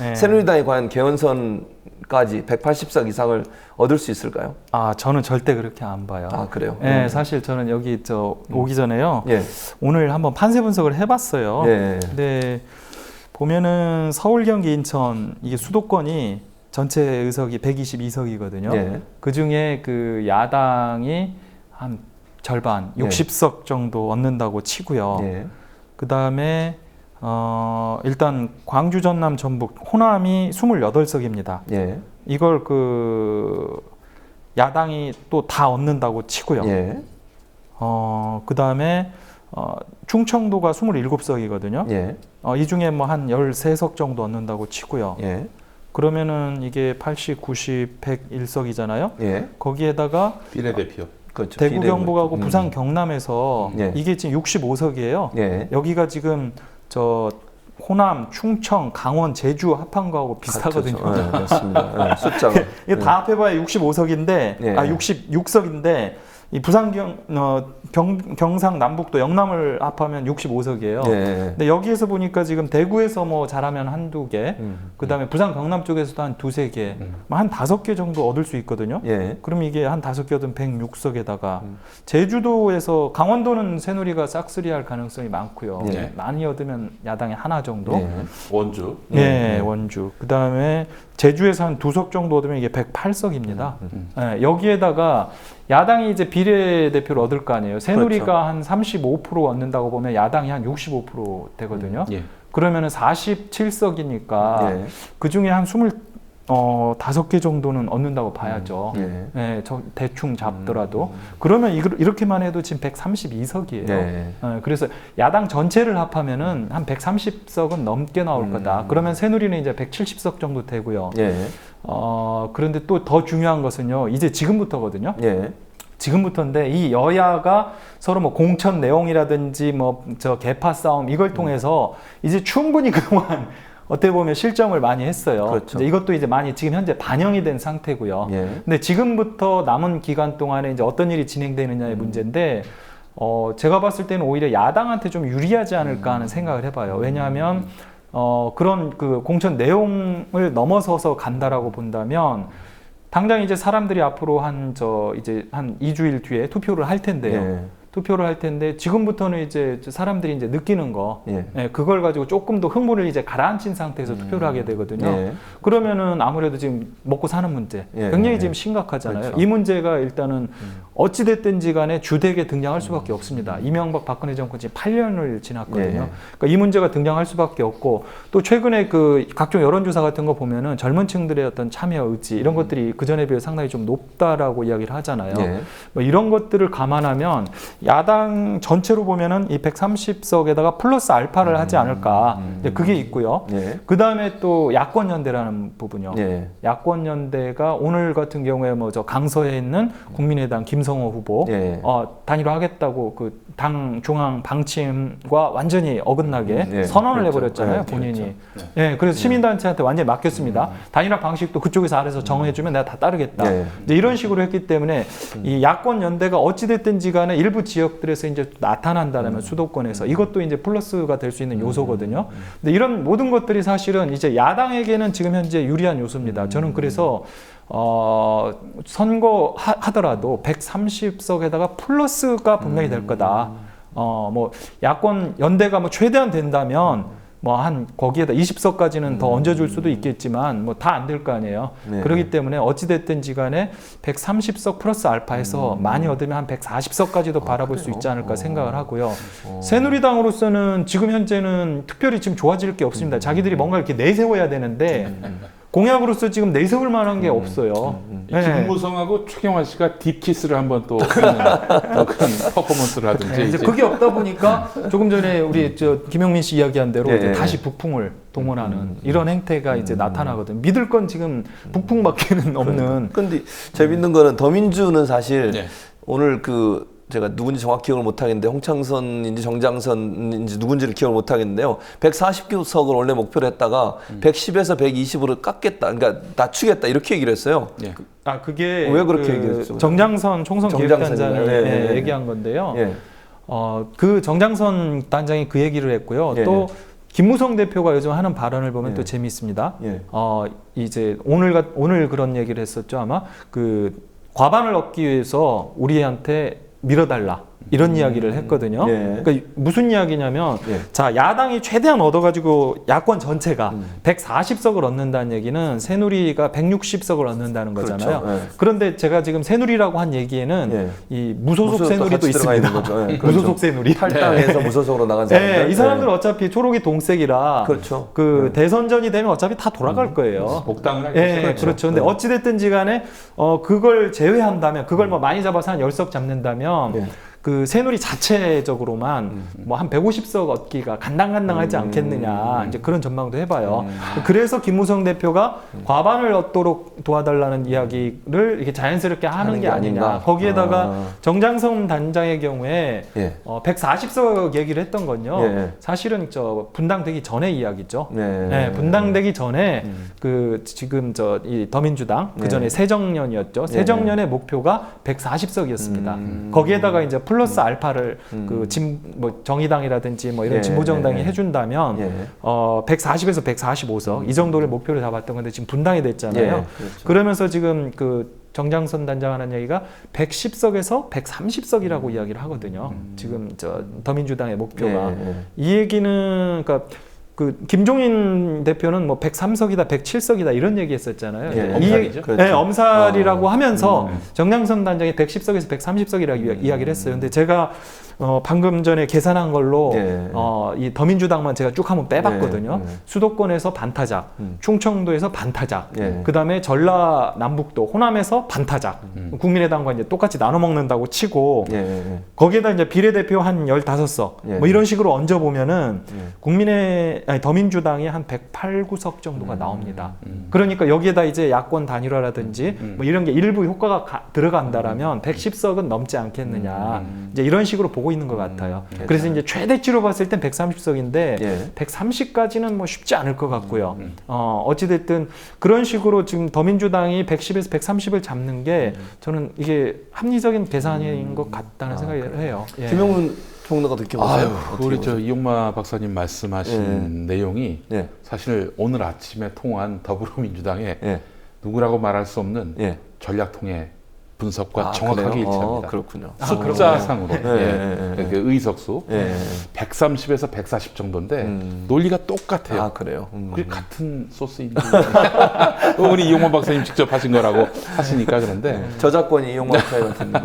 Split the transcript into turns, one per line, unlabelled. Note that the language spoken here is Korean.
네.
새누리당이 과연 개헌선까지 180석 이상을 얻을 수 있을까요?
아, 저는 절대 그렇게 안 봐요.
아, 그래요?
네, 사실 저는 여기 오기 전에요.
예.
오늘 한번 판세 분석을 해봤어요.
예.
근데 보면은 서울, 경기, 인천 이게 수도권이 전체 의석이 122석이거든요.
예.
그 중에 그 야당이 한 절반,
예.
60석 정도 얻는다고 치고요.
예.
그 다음에 일단 광주, 전남, 전북, 호남이 28석입니다.
예.
이걸 그 야당이 또 다 얻는다고 치고요.
예.
그 다음에 충청도가 27석이거든요.
예.
이 중에 뭐 한 13석 정도 얻는다고 치고요.
예.
그러면은 이게 80, 90, 101석이잖아요.
예.
거기에다가
비례대표.
그렇죠.
대구,
비례-
경북하고 부산, 경남에서
예.
이게 지금 65석이에요.
예.
여기가 지금 호남, 충청, 강원, 제주 합한 거하고 비슷하거든요.
같죠. 네, 맞습니다. 네, 숫자가.
이게 다 합해봐야 65석인데,
예.
66석인데, 이 부산, 경상, 남북도 영남을 합하면 65석이에요.
예.
근데 여기에서 보니까 지금 대구에서 뭐 잘하면 한두 개, 그 다음에 부산, 경남 쪽에서도 한 두세 개, 한 5개 정도 얻을 수 있거든요.
예.
그럼 이게 한 5개 얻으면 106석에다가, 제주도에서, 강원도는 새누리가 싹쓸이 할 가능성이 많고요.
예.
많이 얻으면 야당에 하나 정도.
예.
원주.
네, 원주. 그 다음에 제주에서 한 2석 정도 얻으면 이게 108석입니다. 여기에다가 야당이 이제 비례대표를 얻을 거 아니에요. 새누리가
그렇죠.
한 35% 얻는다고 보면 야당이 한 65% 되거든요.
예.
그러면은 47석이니까
예.
그 중에 한 25개 정도는 얻는다고 봐야죠.
예.
네, 저 대충 잡더라도. 그러면 이렇게만 해도 지금 132석이에요.
네.
그래서 야당 전체를 합하면은 한 130석은 넘게 나올 거다. 그러면 새누리는 이제 170석 정도 되고요.
예.
그런데 또 더 중요한 것은요, 이제 지금부터거든요.
예.
지금부터인데 이 여야가 서로 뭐 공천 내용이라든지 뭐 개파 싸움 이걸 통해서 이제 충분히 그동안 어떻게 보면 실정을 많이 했어요.
그렇죠.
이제 이것도 이제 많이 지금 현재 반영이 된 상태고요.
예.
근데 지금부터 남은 기간 동안에 이제 어떤 일이 진행되느냐의 문제인데, 제가 봤을 때는 오히려 야당한테 좀 유리하지 않을까 하는 생각을 해봐요. 왜냐하면 그런 그 공천 내용을 넘어서서 간다라고 본다면 당장 이제 사람들이 앞으로 이제 한 2주일 뒤에 투표를 할 텐데요.
예.
투표를 할 텐데 지금부터는 이제 사람들이 이제 느끼는 거,
예.
그걸 가지고 조금 더 흥분을 이제 가라앉힌 상태에서 투표를 하게 되거든요.
예.
그러면은 아무래도 지금 먹고 사는 문제
예.
굉장히
예.
지금 심각하잖아요.
그렇죠.
이 문제가 일단은 어찌 됐든지 간에 주되게 등장할 수밖에 없습니다. 이명박 박근혜 정권 지금 8년을 지났거든요.
예.
그러니까 이 문제가 등장할 수밖에 없고, 또 최근에 그 각종 여론조사 같은 거 보면은 젊은 층들의 어떤 참여 의지 이런 것들이 그 전에 비해 상당히 좀 높다라고 이야기를 하잖아요.
예.
뭐 이런 것들을 감안하면 야당 전체로 보면은 이 130석에다가 플러스 알파를 하지 않을까. 이제 그게 있고요.
예.
그 다음에 또 야권 연대라는 부분이요.
예.
야권 연대가 오늘 같은 경우에 뭐 저 강서에 있는 국민의당 김성호 후보
예.
단일화하겠다고 그 당 중앙 방침과 완전히 어긋나게
예.
선언을
그렇죠.
해버렸잖아요.
예.
본인이. 예, 그래서 시민단체한테 완전히 맡겼습니다. 단일화 방식도 그쪽에서 알아서 정해주면 내가 다 따르겠다.
예.
이제 이런 식으로 했기 때문에 이 야권 연대가 어찌됐든지 간에 일부 지역들에서 이제 나타난다면 수도권에서 이것도 이제 플러스가 될 수 있는 요소거든요. 근데 이런 모든 것들이 사실은 이제 야당에게는 지금 현재 유리한 요소입니다. 저는 그래서 선거 하더라도 130석에다가 플러스가 분명히 될 거다. 뭐 야권 연대가 뭐 최대한 된다면 뭐 한 거기에다 20석까지는 더 얹어줄 수도 있겠지만 뭐 다 안 될 거 아니에요.
네.
그렇기 때문에 어찌됐든지 간에 130석 플러스 알파에서 많이 얻으면 한 140석까지도 바라볼 수 있지 않을까 생각을 하고요. 새누리당으로서는 지금 현재는 특별히 지금 좋아질 게 없습니다. 자기들이 뭔가 이렇게 내세워야 되는데 공약으로서 지금 내세울 만한 게 없어요. 네.
김무성하고 최경환 씨가 딥키스를 한번 또 그런 퍼포먼스를 하든지.
네, 이제 그게 없다 보니까 조금 전에 우리 김영민 씨 이야기한 대로 이제 다시 북풍을 동원하는 이런 행태가 이제 나타나거든. 믿을 건 지금 북풍밖에는 없는.
근데 재밌는 거는 더민주는 사실
네.
오늘 제가 누군지 정확히 기억을 못 하겠는데 홍창선인지 정장선인지 누군지를 기억을 못 하겠는데요. 140석을 원래 목표로 했다가 110에서 120으로 깎겠다. 그러니까 낮추겠다 이렇게 얘기를 했어요.
예.
그게
왜 그렇게 얘기했죠?
정장선 총선 기획단장이 얘기한 건데요.
예.
그 정장선 단장이 그 얘기를 했고요.
예.
또 김무성 대표가 요즘 하는 발언을 보면
예.
또 재미있습니다.
예.
이제 오늘 그런 얘기를 했었죠. 아마 그 과반을 얻기 위해서 우리한테 밀어달라. 이런 이야기를 했거든요.
예.
그러니까 무슨 이야기냐면
예.
자 야당이 최대한 얻어가지고 야권 전체가 140석을 얻는다는 얘기는 새누리가 160석을 얻는다는 거잖아요.
그렇죠. 예.
그런데 제가 지금 새누리라고 한 얘기는
예.
이 무소속
무소속도
새누리도
같이 들어가
있습니다.
있는 거죠. 예,
무소속 새누리.
탈당해서 무소속으로 나간 사람들.
네, 이 사람들은 어차피 초록이 동색이라
그렇죠.
그 대선전이 되면 어차피 다 돌아갈 거예요.
복당을 할
예,
것이죠.
그렇죠. 근데 어찌됐든지 간에 그걸 제외한다면 그걸 뭐 많이 잡아서 한 10석 잡는다면
예.
그 새누리 자체적으로만 뭐 한 150석 얻기가 간당간당하지 않겠느냐 이제 그런 전망도 해봐요. 그래서 김무성 대표가 과반을 얻도록 도와달라는 이야기를 이렇게 자연스럽게 하는 게 아니냐. 거기에다가 정장성 단장의 경우에
예.
140석 얘기를 했던 건요.
예.
사실은 저 분당되기 전의 이야기죠.
네.
네, 분당되기 전에 그 지금 저 이 더민주당 그 전에
네.
새정년이었죠. 새정년의 목표가 140석이었습니다. 거기에다가 이제 플러스 알파를 그 뭐 정의당이라든지 뭐 이런
예,
진보정당이
예,
해준다면
예.
140에서 145석 이 정도를 목표로 잡았던 건데 지금 분당이 됐잖아요.
예, 그렇죠.
그러면서 지금 그 정장선 단장하는 얘기가 110석에서 130석이라고 이야기를 하거든요. 지금 저 더민주당의 목표가
예, 예.
이 얘기는 그러니까 그 김종인 대표는 뭐 103석이다, 107석이다 이런 얘기했었잖아요.
예,
이
엄살이죠.
얘기-
그렇죠.
네, 엄살이라고 하면서 정량선 단장이 110석에서 130석이라고 이야기를 했어요. 근데 제가 방금 전에 계산한 걸로
예.
이 더민주당만 제가 쭉 한번 빼봤거든요.
예, 예.
수도권에서 반타작, 충청도에서 반타작,
예.
그다음에 전라남북도, 호남에서 반타작. 국민의당과 이제 똑같이 나눠 먹는다고 치고
예, 예.
거기에다 이제 비례대표 한 15석
예.
뭐 이런 식으로 얹어 보면은 더민주당이 한 108, 9석 정도가 나옵니다. 그러니까 여기에다 이제 야권 단일화라든지 뭐 이런 게 일부 효과가 들어간다라면 110석은 넘지 않겠느냐. 이제 이런 식으로 보고 있는 것 같아요. 그래서 이제 최대치로 봤을 땐 130석인데
예.
130까지는 뭐 쉽지 않을 것 같고요. 어찌됐든 그런 식으로 지금 더민주당이 110에서 130을 잡는 게 저는 이게 합리적인 계산인 것 같다는 생각을 해요. 예.
김영문 총리가 어떻게 보세요?
아유, 우리 저 이용마 박사님 말씀하신 내용이
예.
사실 오늘 아침에 통한 더불어민주당의
예.
누구라고 말할 수 없는
예.
전략통의 분석과 정확하게
그래요?
일치합니다.
그렇군요.
숫자상으로
예.
그 의석수
예.
130에서 140 정도인데 논리가 똑같아요.
아, 그래요.
그게 같은 소스인데 우리 이용만 박사님 직접 하신 거라고 하시니까 그런데
저작권이 이용만 사회 같은 거.